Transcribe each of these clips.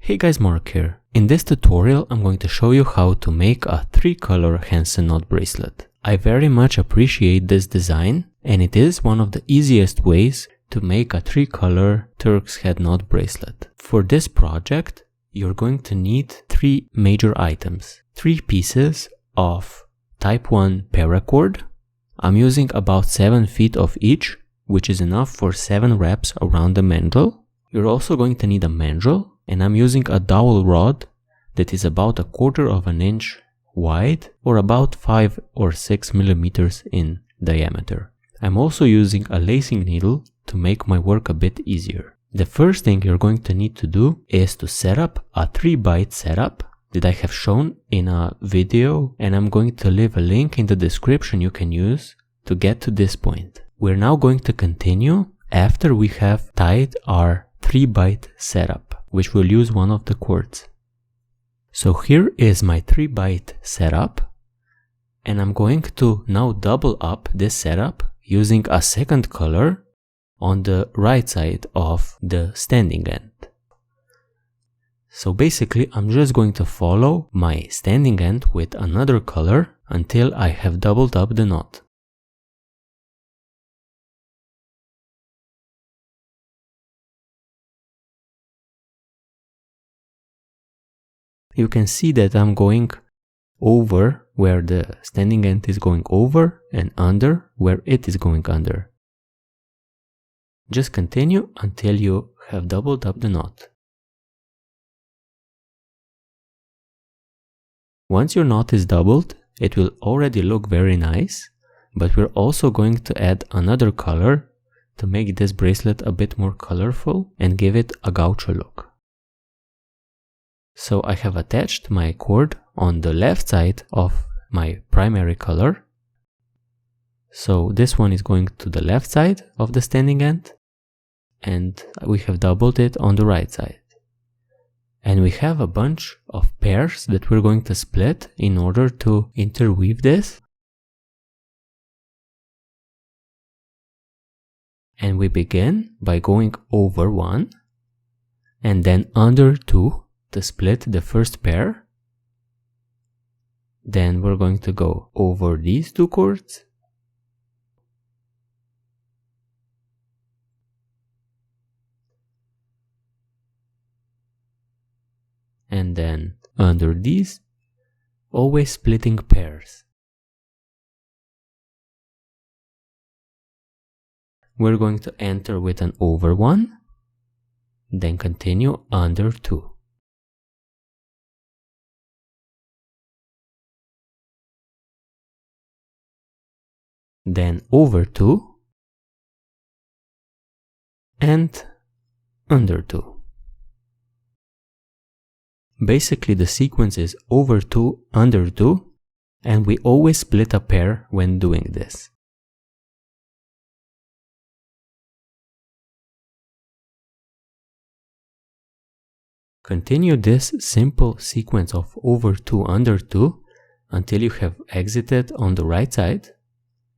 Hey guys, Mark here. In this tutorial I'm going to show you how to make a 3-color hansen knot bracelet. I very much appreciate this design and it is one of the easiest ways to make a 3-color Turk's head knot bracelet. For this project you're going to need 3 major items. 3 pieces of type 1 paracord. I'm using about 7 feet of each, which is enough for 7 wraps around the mandrel. You're also going to need a mandrel, and I'm using a dowel rod that is about 1/4 inch wide or about 5 or 6 millimeters in diameter. I'm also using a lacing needle to make my work a bit easier. The first thing you're going to need to do is to set up a 3-bight setup that I have shown in a video, and I'm going to leave a link in the description you can use to get to this point. We're now going to continue after we have tied our 3-bight setup, which will use one of the cords. So here is my 3-bight setup, and I'm going to now double up this setup using a second color on the right side of the standing end. So basically I'm just going to follow my standing end with another color until I have doubled up the knot. You can see that I'm going over where the standing end is going over and under where it is going under. Just continue until you have doubled up the knot. Once your knot is doubled, it will already look very nice, but we're also going to add another color to make this bracelet a bit more colorful and give it a gaucho look. So I have attached my cord on the left side of my primary color. So this one is going to the left side of the standing end, and we have doubled it on the right side. And we have a bunch of pairs that we're going to split in order to interweave this. And we begin by going over one and then under two to split the first pair. Then we're going to go over these 2 cords. And then under these, always splitting pairs. We're going to enter with an over one, then continue under 2. Then over 2 and under 2. Basically the sequence is over 2, under 2, and we always split a pair when doing this. Continue this simple sequence of over 2, under 2 until you have exited on the right side,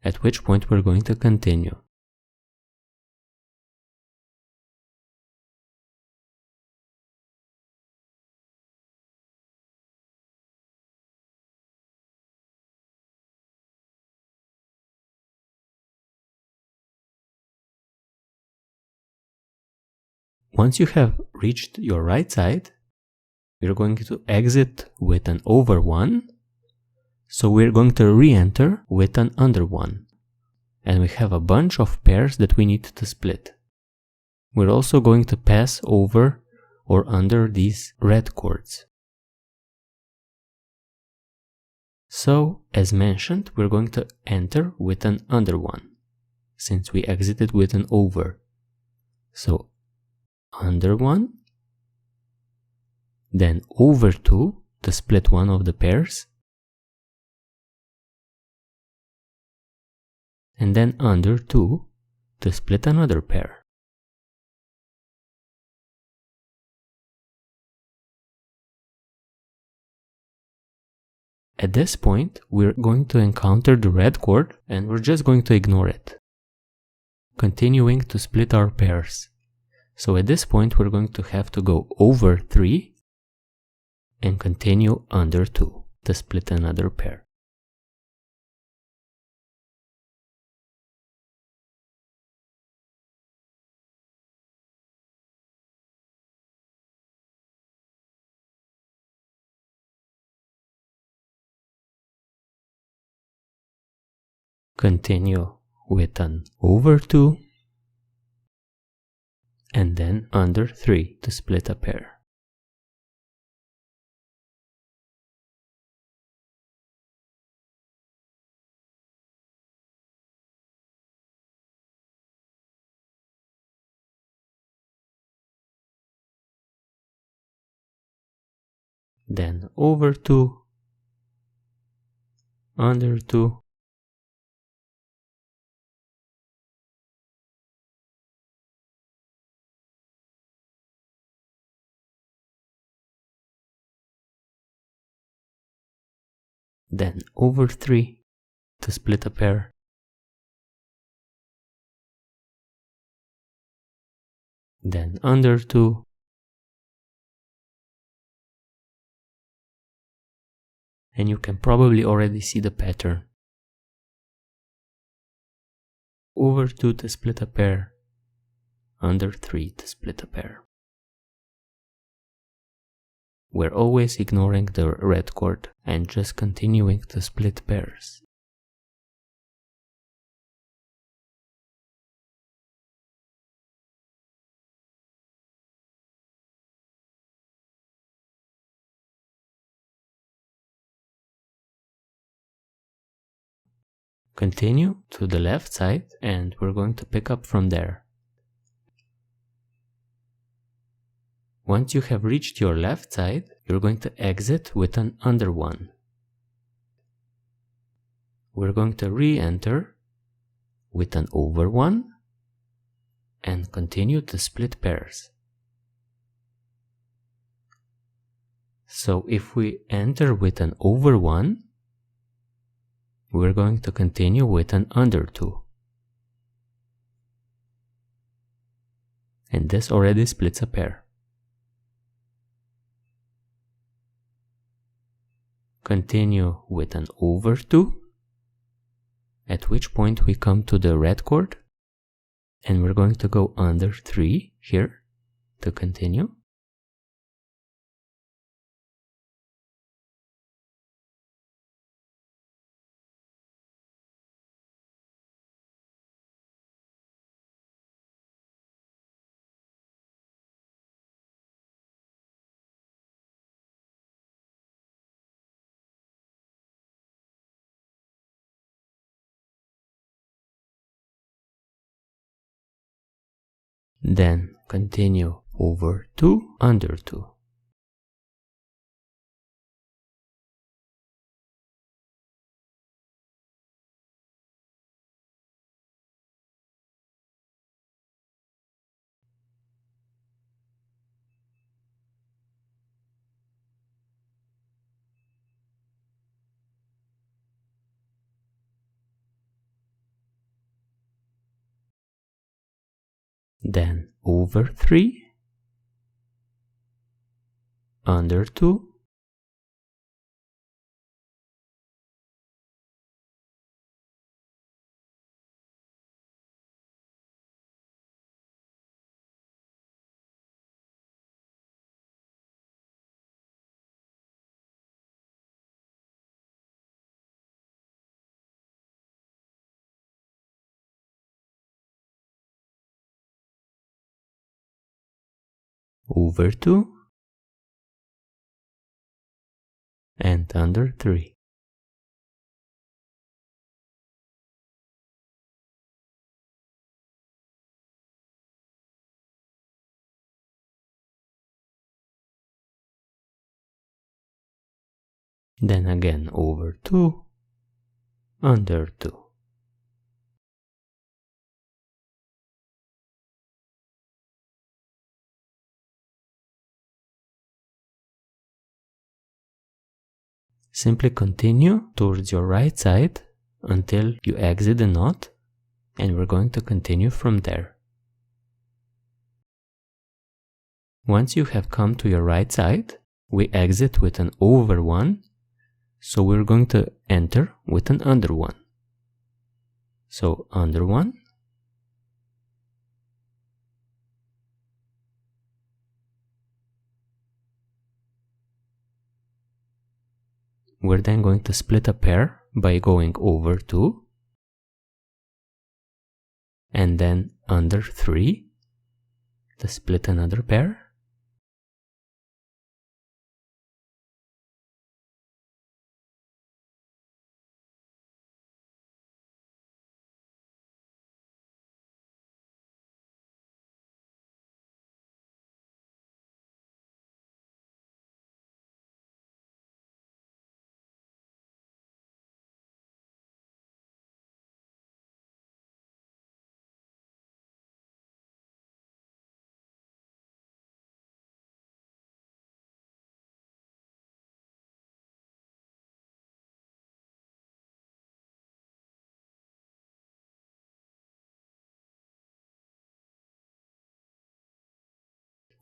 at which point we're going to continue. Once you have reached your right side, you're going to exit with an over one. So we're going to re-enter with an under one. And we have a bunch of pairs that we need to split. We're also going to pass over or under these red cords. So, as mentioned, we're going to enter with an under one, since we exited with an over. So, under one, then over 2 to split one of the pairs, and then under 2 to split another pair. At this point, we're going to encounter the red cord and we're just going to ignore it, continuing to split our pairs. So at this point we're going to have to go over 3 and continue under 2 to split another pair. Continue with an over 2 and then under 3 to split a pair. Then over 2, under 2, then over 3 to split a pair, then under 2, and you can probably already see the pattern. Over 2 to split a pair, under 3 to split a pair. We're always ignoring the red cord and just continuing to split pairs. Continue to the left side and we're going to pick up from there. Once you have reached your left side, you're going to exit with an under 1. We're going to re-enter with an over 1 and continue to split pairs. So if we enter with an over 1, we're going to continue with an under 2. And this already splits a pair. Continue with an over 2, at which point we come to the red cord, and we're going to go under 3 here to continue. Then continue over 2, under 2. Then over 3, under 2, over 2, and under 3. Then again over 2, under 2. Simply continue towards your right side until you exit the knot, and we're going to continue from there. Once you have come to your right side, we exit with an over one, so we're going to enter with an under one. So under one, we're then going to split a pair by going over two, and then under three to split another pair.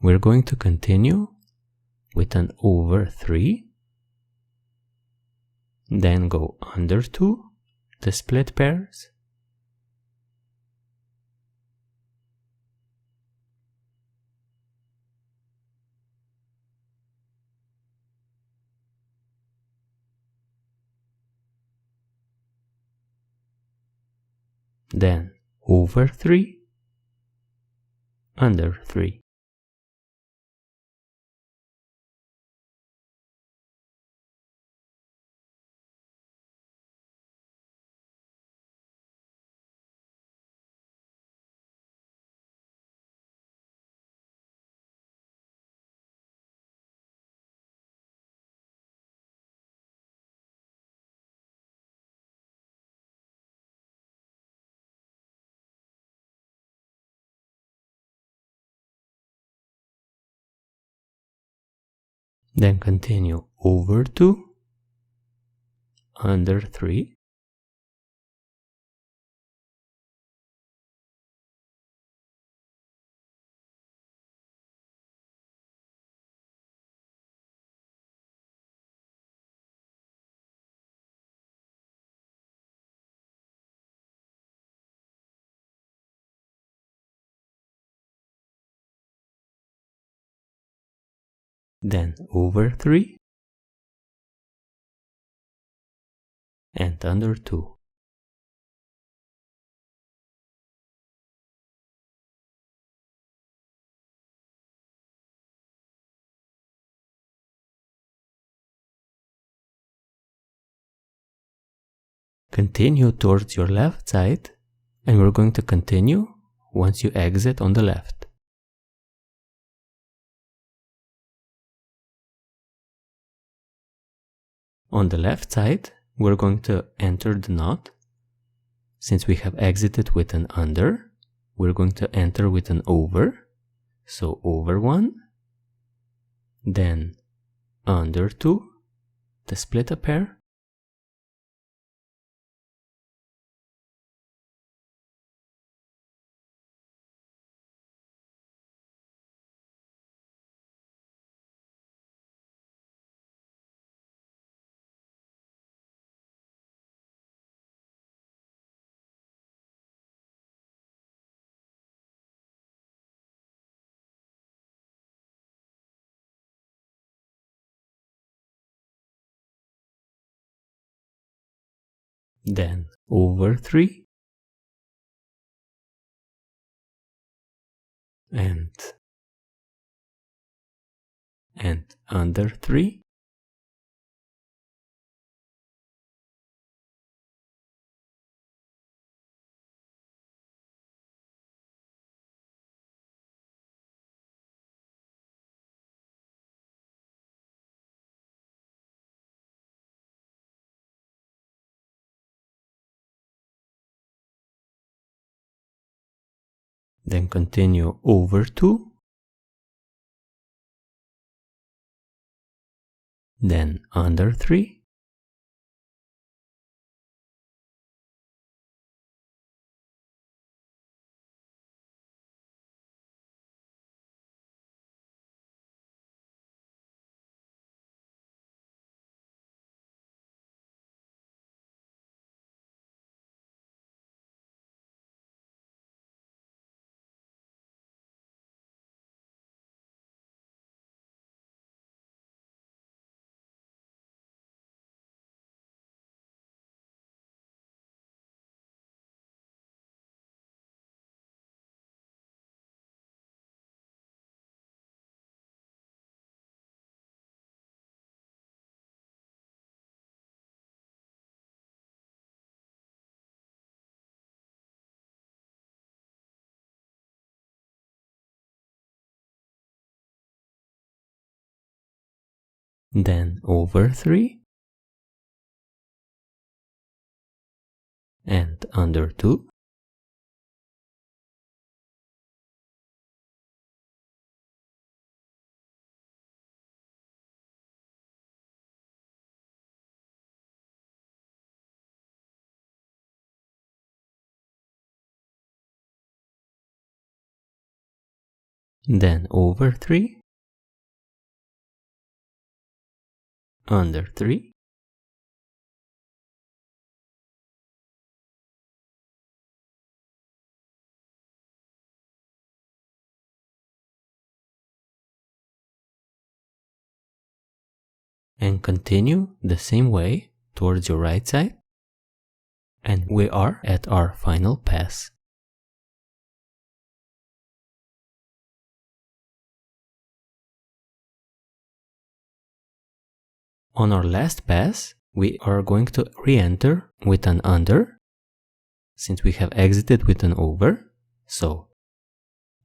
We're going to continue with an over three, then go under two to split pairs, then over three, under three. Then continue over two, under three, then over three, and under two. Continue towards your left side, and we're going to continue once you exit on the left. On the left side, we're going to enter the knot. Since we have exited with an under, we're going to enter with an over. So over one, then under two to split a pair, then over three, and under three, then continue over two, then under three, then over 3, and under 2, then over 3, under 3, and continue the same way towards your right side, and we are at our final pass. On our last pass, we are going to re-enter with an under, since we have exited with an over. So,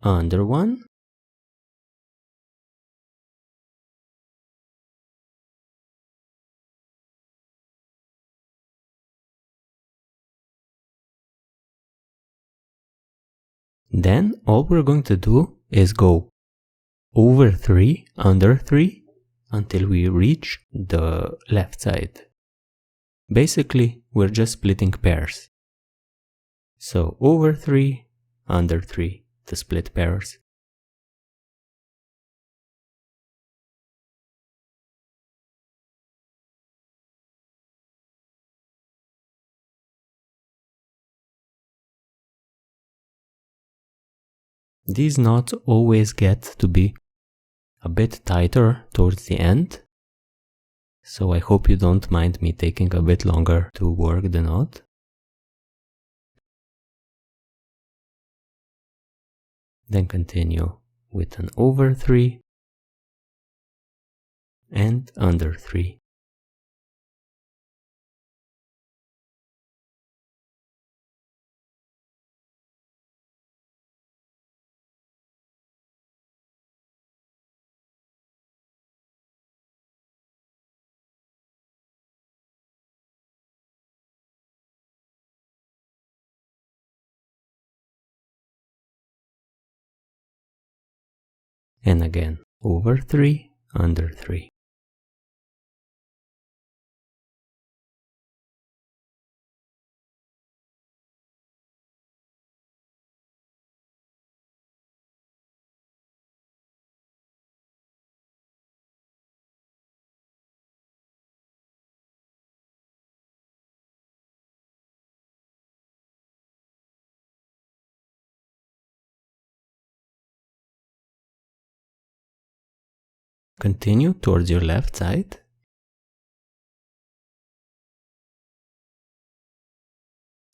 under 1, then all we're going to do is go over 3, under 3, until we reach the left side. Basically, we're just splitting pairs. So over 3, under 3 to split pairs. These knots always get to be a bit tighter towards the end, so I hope you don't mind me taking a bit longer to work the knot. Then continue with an over 3 and under 3. And again, over 3, under 3. Continue towards your left side.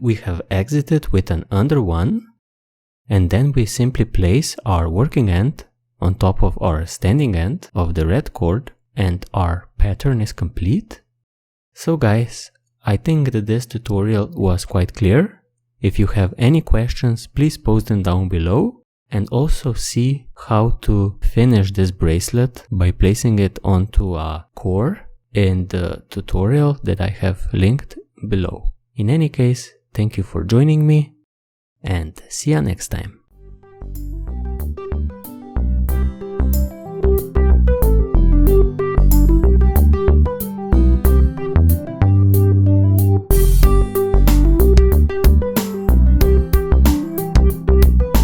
We have exited with an under 1, and then we simply place our working end on top of our standing end of the red cord, and our pattern is complete. So guys, I think that this tutorial was quite clear. If you have any questions, please post them down below. And also see how to finish this bracelet by placing it onto a core in the tutorial that I have linked below. In any case, thank you for joining me, and see you next time.